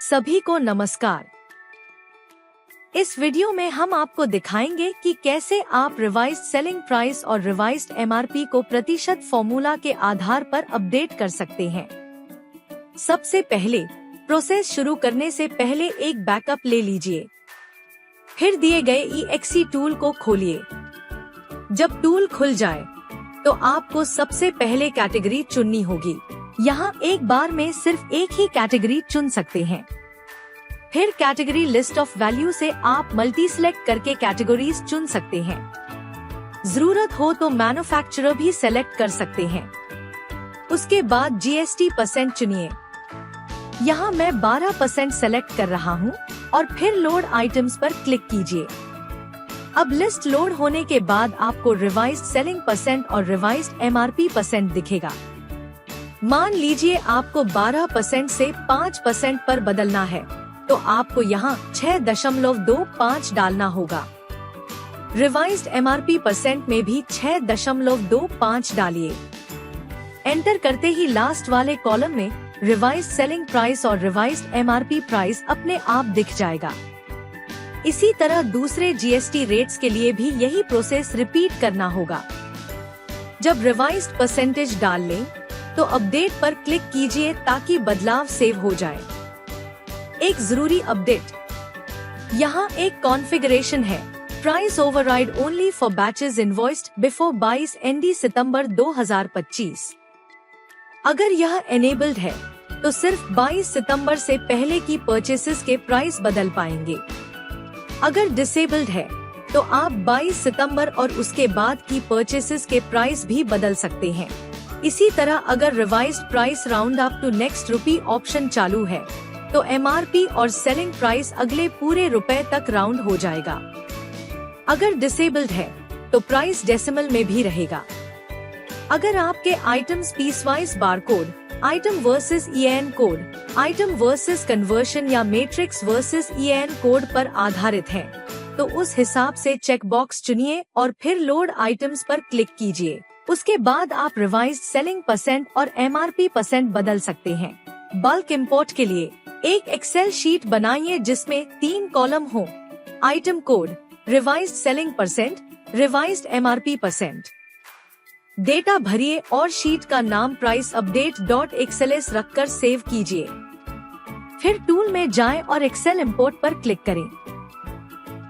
सभी को नमस्कार। इस वीडियो में हम आपको दिखाएंगे कि कैसे आप रिवाइज्ड सेलिंग प्राइस और रिवाइज्ड एमआरपी को प्रतिशत फॉर्मूला के आधार पर अपडेट कर सकते हैं। सबसे पहले प्रोसेस शुरू करने से पहले एक बैकअप ले लीजिए। फिर दिए गए EXE टूल को खोलिए। जब टूल खुल जाए तो आपको सबसे पहले कैटेगरी चुननी होगी। यहाँ एक बार में सिर्फ एक ही कैटेगरी चुन सकते हैं। फिर कैटेगरी लिस्ट ऑफ वैल्यू से आप मल्टी सिलेक्ट करके कैटेगरीज चुन सकते हैं। जरूरत हो तो मैन्युफैक्चरर भी सेलेक्ट कर सकते हैं। उसके बाद GST % चुनिए। यहाँ मैं 12% सेलेक्ट कर रहा हूँ और फिर लोड आइटम्स पर क्लिक कीजिए। अब लिस्ट लोड होने के बाद आपको रिवाइज्ड सेलिंग % और रिवाइज्ड MRP % दिखेगा। मान लीजिए आपको 12% से 5% पर बदलना है, तो आपको यहाँ 6.25 डालना होगा। रिवाइज्ड MRP % में भी 6.25 डालिए। एंटर करते ही लास्ट वाले कॉलम में रिवाइज्ड सेलिंग प्राइस और रिवाइज्ड MRP प्राइस अपने आप दिख जाएगा। इसी तरह दूसरे GST रेट्स के लिए भी यही प्रोसेस रिपीट करना होगा। जब रिवाइज्ड % डाल लें तो अपडेट पर क्लिक कीजिए ताकि बदलाव सेव हो जाए। एक जरूरी अपडेट, यहाँ एक कॉन्फ़िगरेशन है, price override only for batches invoiced before 22 ND सितंबर 2025। अगर यह एनेबल्ड है तो सिर्फ 22 सितंबर से पहले की परचेसेस के प्राइस बदल पाएंगे। अगर डिसेबल्ड है तो आप 22 सितंबर और उसके बाद की परचेसेस के प्राइस भी बदल सकते हैं। इसी तरह अगर revised price round up to next rupee option चालू है तो MRP और सेलिंग प्राइस अगले पूरे रुपए तक राउंड हो जाएगा। अगर डिसेबल्ड है तो प्राइस डेसिमल में भी रहेगा। अगर आपके items piecewise barcode, item versus EAN code, item versus conversion या मैट्रिक्स वर्सेस EAN कोड पर आधारित है, तो उस हिसाब से चेक बॉक्स चुनिए और फिर लोड आइटम्स पर क्लिक कीजिए। उसके बाद आप रिवाइज्ड सेलिंग % और MRP % बदल सकते हैं। बल्क इंपोर्ट के लिए एक एक्सेल शीट बनाइए जिसमें 3 कॉलम हो: item code, revised selling %, revised MRP %। Data भरिए और शीट का नाम प्राइस अपडेट .xls रखकर सेव कीजिए। फिर टूल में जाएं और एक्सेल इंपोर्ट पर क्लिक करें।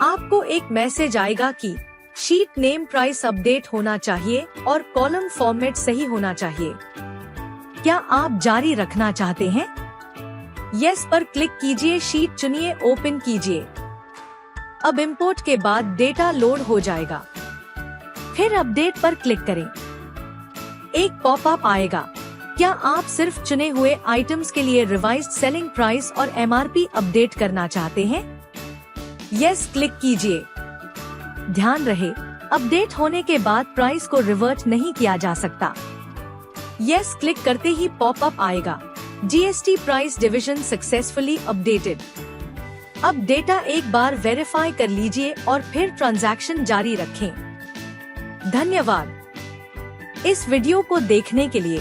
आपको एक मैसेज आएगा कि शीट नेम प्राइस अपडेट होना चाहिए और कॉलम फॉर्मेट सही होना चाहिए। क्या आप जारी रखना चाहते हैं? यस पर क्लिक कीजिए, शीट चुनिए, ओपन कीजिए। अब इंपोर्ट के बाद डेटा लोड हो जाएगा। फिर अपडेट पर क्लिक करें। एक पॉपअप आएगा। क्या आप सिर्फ चुने हुए आइटम्स के लिए रिवाइज्ड सेलिंग प्राइस और MRP अपडेट करना चाहते हैं? यस क्लिक कीजिए। ध्यान रहे, अपडेट होने के बाद प्राइस को रिवर्ट नहीं किया जा सकता। यस क्लिक करते ही पॉपअप आएगा, GST price division successfully updated. अब डेटा एक बार वेरीफाई कर लीजिए और फिर ट्रांजैक्शन जारी रखें। धन्यवाद। इस वीडियो को देखने के लिए